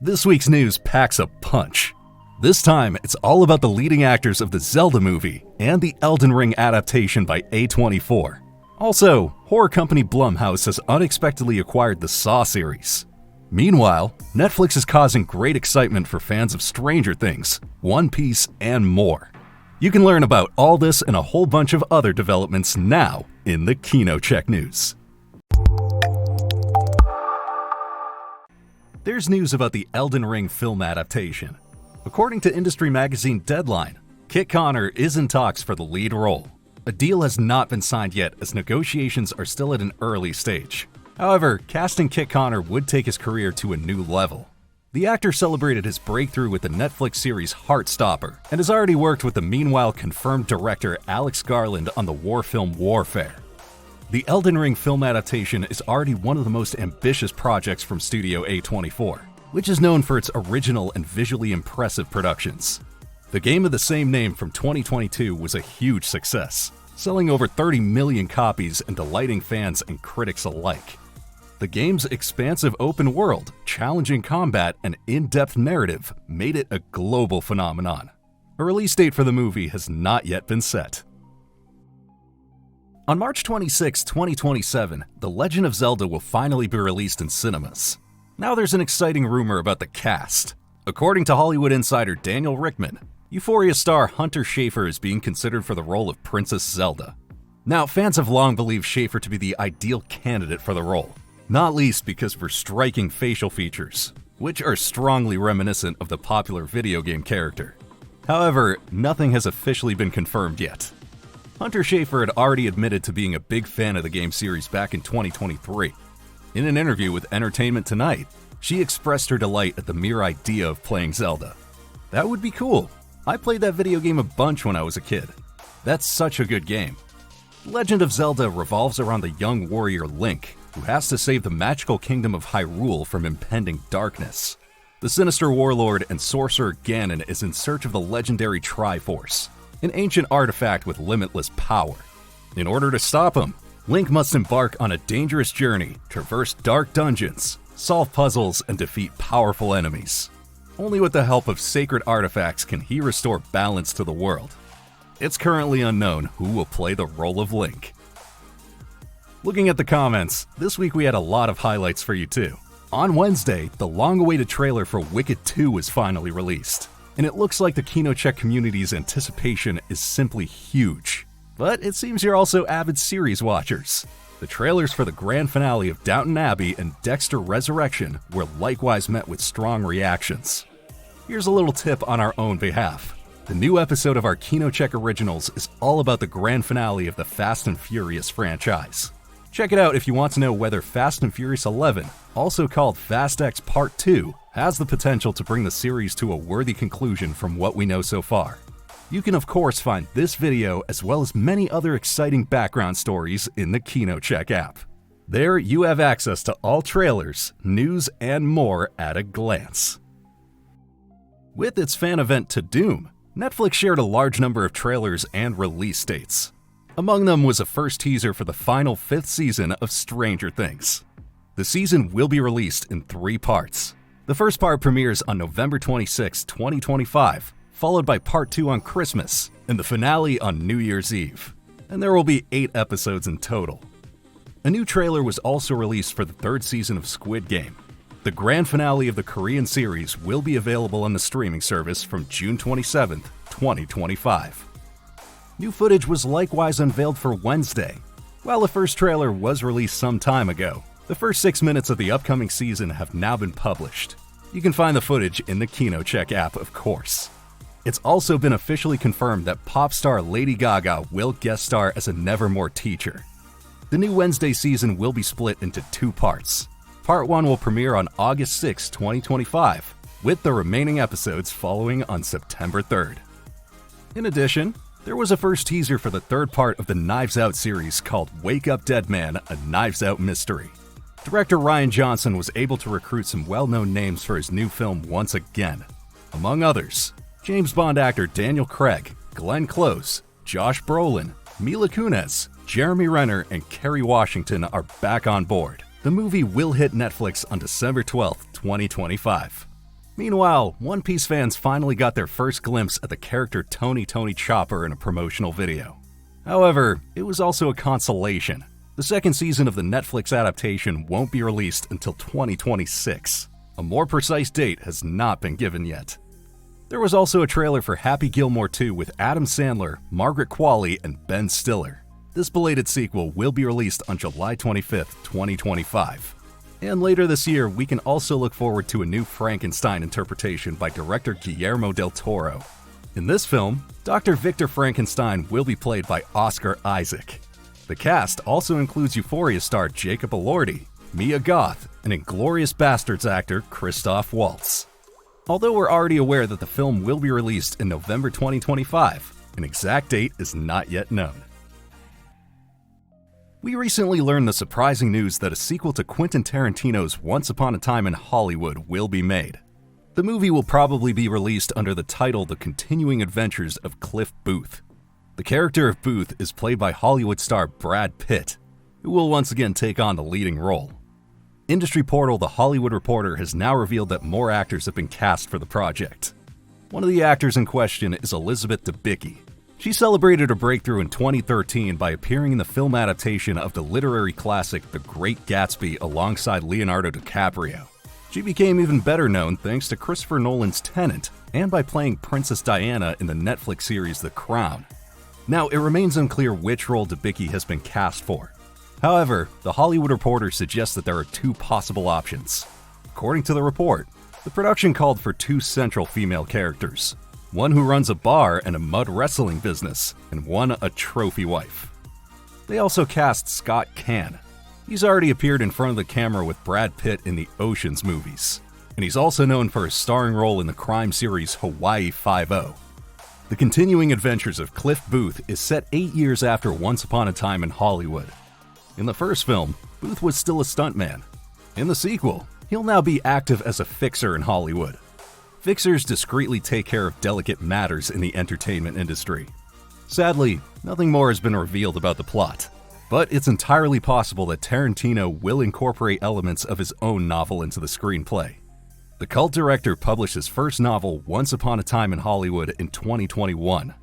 This week's news packs a punch. This time, it's all about the leading actors of the Zelda movie and the Elden Ring adaptation by A24. Also, horror company Blumhouse has unexpectedly acquired the Saw series. Meanwhile, Netflix is causing great excitement for fans of Stranger Things, One Piece, and more. You can learn about all this and a whole bunch of other developments now in the KinoCheck news. There's news about the Elden Ring film adaptation. According to industry magazine Deadline, Kit Connor is in talks for the lead role. A deal has not been signed yet as negotiations are still at an early stage. However, casting Kit Connor would take his career to a new level. The actor celebrated his breakthrough with the Netflix series Heartstopper and has already worked with the meanwhile confirmed director Alex Garland on the war film Warfare. The Elden Ring film adaptation is already one of the most ambitious projects from Studio A24, which is known for its original and visually impressive productions. The game of the same name from 2022 was a huge success, selling over 30 million copies and delighting fans and critics alike. The game's expansive open world, challenging combat, and in-depth narrative made it a global phenomenon. A release date for the movie has not yet been set. On March 26, 2027, The Legend of Zelda will finally be released in cinemas. Now there's an exciting rumor about the cast. According to Hollywood insider Daniel Richtman, Euphoria star Hunter Schafer is being considered for the role of Princess Zelda. Now, fans have long believed Schafer to be the ideal candidate for the role, not least because of her striking facial features, which are strongly reminiscent of the popular video game character. However, nothing has officially been confirmed yet. Hunter Schafer had already admitted to being a big fan of the game series back in 2023. In an interview with Entertainment Tonight, she expressed her delight at the mere idea of playing Zelda. "That would be cool. I played that video game a bunch when I was a kid. That's such a good game." Legend of Zelda revolves around the young warrior Link, who has to save the magical kingdom of Hyrule from impending darkness. The sinister warlord and sorcerer Ganon is in search of the legendary Triforce, an ancient artifact with limitless power. In order to stop him, Link must embark on a dangerous journey, traverse dark dungeons, solve puzzles, and defeat powerful enemies. Only with the help of sacred artifacts can he restore balance to the world. It's currently unknown who will play the role of Link. Looking at the comments, this week we had a lot of highlights for you too. On Wednesday, the long-awaited trailer for Wicked 2 was finally released, and it looks like the KinoCheck community's anticipation is simply huge. But it seems you're also avid series watchers. The trailers for the grand finale of Downton Abbey and Dexter Resurrection were likewise met with strong reactions. Here's a little tip on our own behalf. The new episode of our KinoCheck Originals is all about the grand finale of the Fast and Furious franchise. Check it out if you want to know whether Fast and Furious 11, also called Fast X Part 2, has the potential to bring the series to a worthy conclusion from what we know so far. You can of course find this video as well as many other exciting background stories in the KinoCheck app. There you have access to all trailers, news, and more at a glance. With its fan event Tudum, Netflix shared a large number of trailers and release dates. Among them was a first teaser for the final 5th season of Stranger Things. The season will be released in 3 parts. The first part premieres on November 26, 2025, followed by Part 2 on Christmas, and the finale on New Year's Eve. And there will be 8 episodes in total. A new trailer was also released for the 3rd season of Squid Game. The grand finale of the Korean series will be available on the streaming service from June 27, 2025. New footage was likewise unveiled for Wednesday. While the first trailer was released some time ago, the first 6 minutes of the upcoming season have now been published. You can find the footage in the KinoCheck app, of course. It's also been officially confirmed that pop star Lady Gaga will guest star as a Nevermore teacher. The new Wednesday season will be split into 2 parts. Part 1 will premiere on August 6, 2025, with the remaining episodes following on September 3rd. In addition, there was a first teaser for the 3rd part of the Knives Out series called Wake Up Dead Man, a Knives Out Mystery. Director Rian Johnson was able to recruit some well-known names for his new film once again. Among others, James Bond actor Daniel Craig, Glenn Close, Josh Brolin, Mila Kunis, Jeremy Renner, and Kerry Washington are back on board. The movie will hit Netflix on December 12, 2025. Meanwhile, One Piece fans finally got their first glimpse at the character Tony Chopper in a promotional video. However, it was also a consolation. The second season of the Netflix adaptation won't be released until 2026. A more precise date has not been given yet. There was also a trailer for Happy Gilmore 2 with Adam Sandler, Margaret Qualley, and Ben Stiller. This belated sequel will be released on July 25th, 2025. And later this year, we can also look forward to a new Frankenstein interpretation by director Guillermo del Toro. In this film, Dr. Victor Frankenstein will be played by Oscar Isaac. The cast also includes Euphoria star Jacob Elordi, Mia Goth, and Inglourious Basterds actor Christoph Waltz. Although we're already aware that the film will be released in November 2025, an exact date is not yet known. We recently learned the surprising news that a sequel to Quentin Tarantino's Once Upon a Time in Hollywood will be made. The movie will probably be released under the title The Continuing Adventures of Cliff Booth. The character of Booth is played by Hollywood star Brad Pitt, who will once again take on the leading role. Industry portal The Hollywood Reporter has now revealed that more actors have been cast for the project. One of the actors in question is Elizabeth Debicki. She celebrated her breakthrough in 2013 by appearing in the film adaptation of the literary classic The Great Gatsby alongside Leonardo DiCaprio. She became even better known thanks to Christopher Nolan's Tenet and by playing Princess Diana in the Netflix series The Crown. Now, it remains unclear which role Debicki has been cast for. However, The Hollywood Reporter suggests that there are two possible options. According to the report, the production called for two central female characters, one who runs a bar and a mud wrestling business, and one a trophy wife. They also cast Scott Caan. He's already appeared in front of the camera with Brad Pitt in the Ocean's movies, and he's also known for his starring role in the crime series Hawaii Five-0. The Continuing Adventures of Cliff Booth is set 8 years after Once Upon a Time in Hollywood. In the first film, Booth was still a stuntman. In the sequel, he'll now be active as a fixer in Hollywood. Fixers discreetly take care of delicate matters in the entertainment industry. Sadly, nothing more has been revealed about the plot, but it's entirely possible that Tarantino will incorporate elements of his own novel into the screenplay. The cult director published his first novel, Once Upon a Time in Hollywood, in 2021.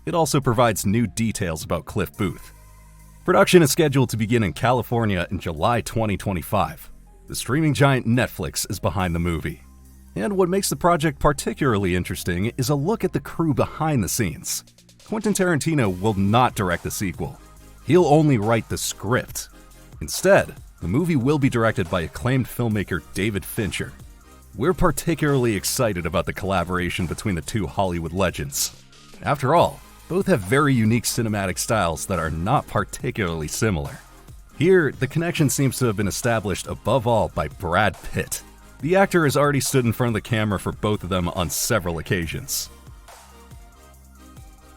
It also provides new details about Cliff Booth. Production is scheduled to begin in California in July 2025. The streaming giant Netflix is behind the movie. And what makes the project particularly interesting is a look at the crew behind the scenes. Quentin Tarantino will not direct the sequel. He'll only write the script. Instead, the movie will be directed by acclaimed filmmaker David Fincher. We're particularly excited about the collaboration between the two Hollywood legends. After all, both have very unique cinematic styles that are not particularly similar. Here, the connection seems to have been established above all by Brad Pitt. The actor has already stood in front of the camera for both of them on several occasions.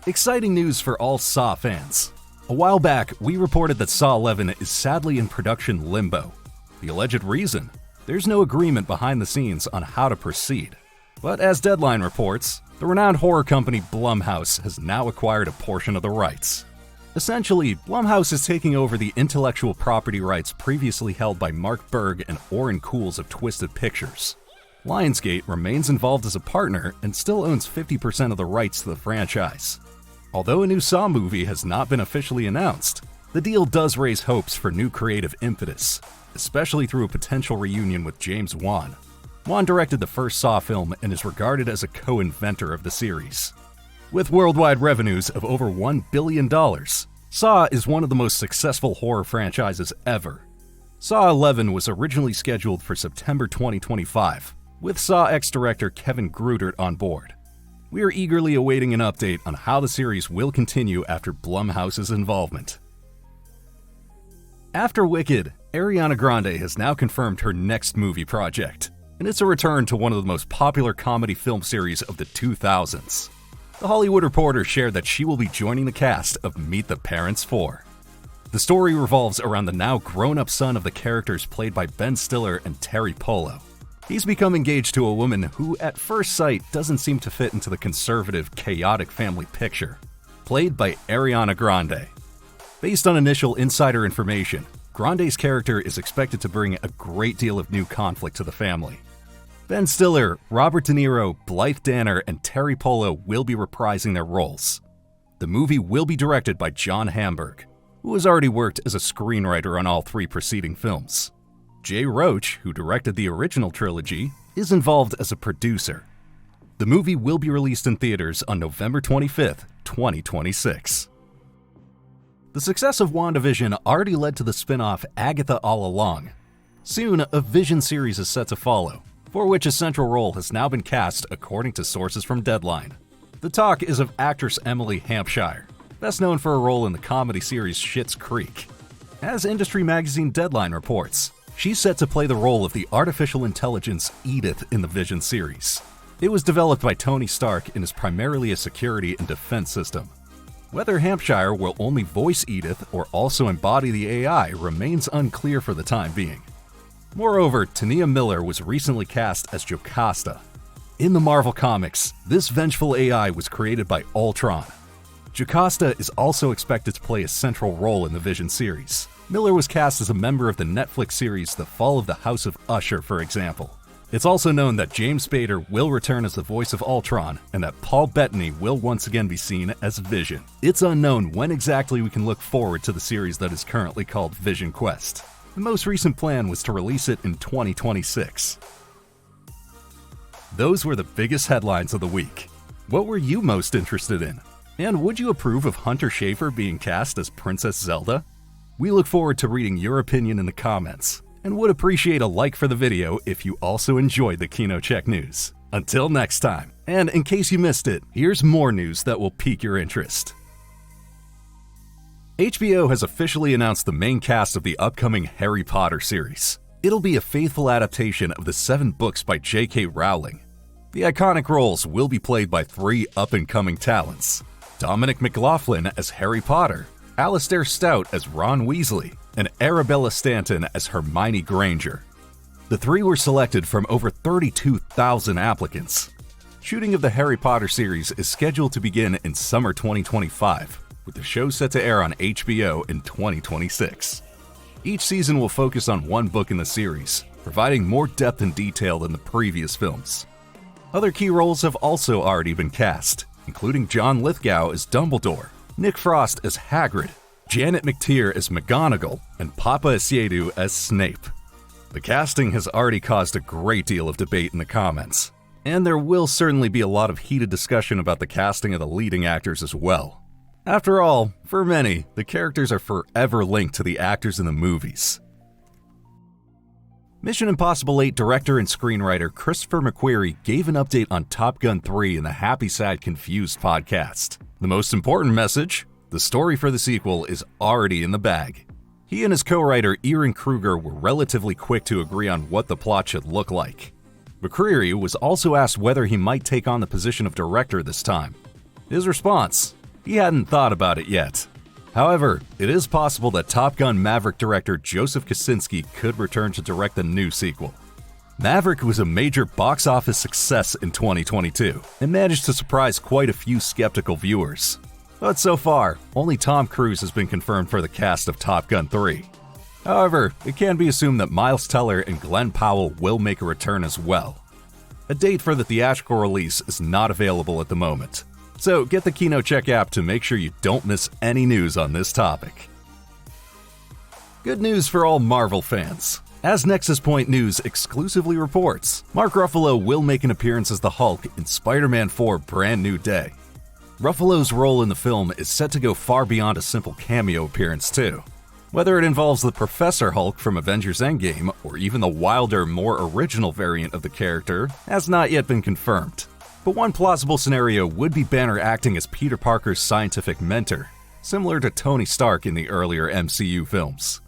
Exciting news for all Saw fans. A while back, we reported that Saw 11 is sadly in production limbo. The alleged reason? There's no agreement behind the scenes on how to proceed. But as Deadline reports, the renowned horror company Blumhouse has now acquired a portion of the rights. Essentially, Blumhouse is taking over the intellectual property rights previously held by Mark Berg and Oren Cools of Twisted Pictures. Lionsgate remains involved as a partner and still owns 50% of the rights to the franchise. Although a new Saw movie has not been officially announced, the deal does raise hopes for new creative impetus, especially through a potential reunion with James Wan. Wan directed the first Saw film and is regarded as a co-inventor of the series. With worldwide revenues of over $1 billion, Saw is one of the most successful horror franchises ever. Saw 11 was originally scheduled for September 2025, with Saw X director Kevin Grudert on board. We are eagerly awaiting an update on how the series will continue after Blumhouse's involvement. After Wicked, Ariana Grande has now confirmed her next movie project, and it's a return to one of the most popular comedy film series of the 2000s. The Hollywood Reporter shared that she will be joining the cast of Meet the Parents 4. The story revolves around the now grown-up son of the characters played by Ben Stiller and Terry Polo. He's become engaged to a woman who, at first sight, doesn't seem to fit into the conservative, chaotic family picture, played by Ariana Grande. Based on initial insider information, Grande's character is expected to bring a great deal of new conflict to the family. Ben Stiller, Robert De Niro, Blythe Danner, and Terry Polo will be reprising their roles. The movie will be directed by John Hamburg, who has already worked as a screenwriter on all three preceding films. Jay Roach, who directed the original trilogy, is involved as a producer. The movie will be released in theaters on November 25th, 2026. The success of WandaVision already led to the spin-off Agatha All Along. Soon, a Vision series is set to follow, for which a central role has now been cast according to sources from Deadline. The talk is of actress Emily Hampshire, best known for a role in the comedy series Schitt's Creek. As industry magazine Deadline reports, she's set to play the role of the artificial intelligence Edith in the Vision series. It was developed by Tony Stark and is primarily a security and defense system. Whether Hampshire will only voice Edith or also embody the AI remains unclear for the time being. Moreover, Tania Miller was recently cast as Jocasta. In the Marvel Comics, this vengeful AI was created by Ultron. Jocasta is also expected to play a central role in the Vision series. Miller was cast as a member of the Netflix series The Fall of the House of Usher, for example. It's also known that James Spader will return as the voice of Ultron and that Paul Bettany will once again be seen as Vision. It's unknown when exactly we can look forward to the series that is currently called Vision Quest. The most recent plan was to release it in 2026. Those were the biggest headlines of the week. What were you most interested in? And would you approve of Hunter Schafer being cast as Princess Zelda? We look forward to reading your opinion in the comments, and would appreciate a like for the video if you also enjoyed the KinoCheck news. Until next time, and in case you missed it, here's more news that will pique your interest. HBO has officially announced the main cast of the upcoming Harry Potter series. It'll be a faithful adaptation of the 7 books by J.K. Rowling. The iconic roles will be played by 3 up-and-coming talents: Dominic McLaughlin as Harry Potter, Alistair Stout as Ron Weasley, and Arabella Stanton as Hermione Granger. The 3 were selected from over 32,000 applicants. Shooting of the Harry Potter series is scheduled to begin in summer 2025, with the show set to air on HBO in 2026. Each season will focus on one book in the series, providing more depth and detail than the previous films. Other key roles have also already been cast, including John Lithgow as Dumbledore, Nick Frost as Hagrid, Janet McTeer as McGonagall, and Papa Asiedu as Snape. The casting has already caused a great deal of debate in the comments, and there will certainly be a lot of heated discussion about the casting of the leading actors as well. After all, for many, the characters are forever linked to the actors in the movies. Mission Impossible 8 director and screenwriter Christopher McQuarrie gave an update on Top Gun 3 in the Happy Sad Confused podcast. The most important message: the story for the sequel is already in the bag. He and his co-writer Ehren Kruger were relatively quick to agree on what the plot should look like. McQuarrie was also asked whether he might take on the position of director this time. His response: he hadn't thought about it yet. However, it is possible that Top Gun Maverick director Joseph Kosinski could return to direct the new sequel. Maverick was a major box office success in 2022 and managed to surprise quite a few skeptical viewers. But so far, only Tom Cruise has been confirmed for the cast of Top Gun 3. However, it can be assumed that Miles Teller and Glenn Powell will make a return as well. A date for the theatrical release is not available at the moment, so get the KinoCheck app to make sure you don't miss any news on this topic. Good news for all Marvel fans. As Nexus Point News exclusively reports, Mark Ruffalo will make an appearance as the Hulk in Spider-Man 4 Brand New Day. Ruffalo's role in the film is set to go far beyond a simple cameo appearance too. Whether it involves the Professor Hulk from Avengers Endgame or even the wilder, more original variant of the character has not yet been confirmed. But one plausible scenario would be Banner acting as Peter Parker's scientific mentor, similar to Tony Stark in the earlier MCU films.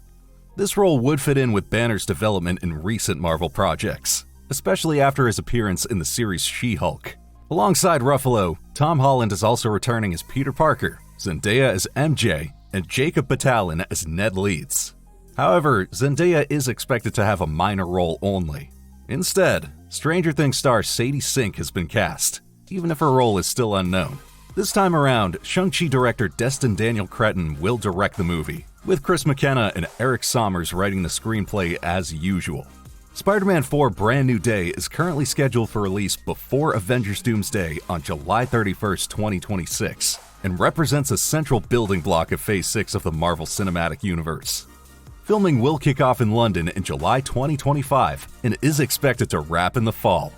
This role would fit in with Banner's development in recent Marvel projects, especially after his appearance in the series She-Hulk. Alongside Ruffalo, Tom Holland is also returning as Peter Parker, Zendaya as MJ, and Jacob Batalon as Ned Leeds. However, Zendaya is expected to have a minor role only. Instead, Stranger Things star Sadie Sink has been cast, even if her role is still unknown. This time around, Shang-Chi director Destin Daniel Cretton will direct the movie, with Chris McKenna and Eric Sommers writing the screenplay as usual. Spider-Man 4 Brand New Day is currently scheduled for release before Avengers Doomsday on July 31st, 2026, and represents a central building block of Phase 6 of the Marvel Cinematic Universe. Filming will kick off in London in July 2025 and is expected to wrap in the fall.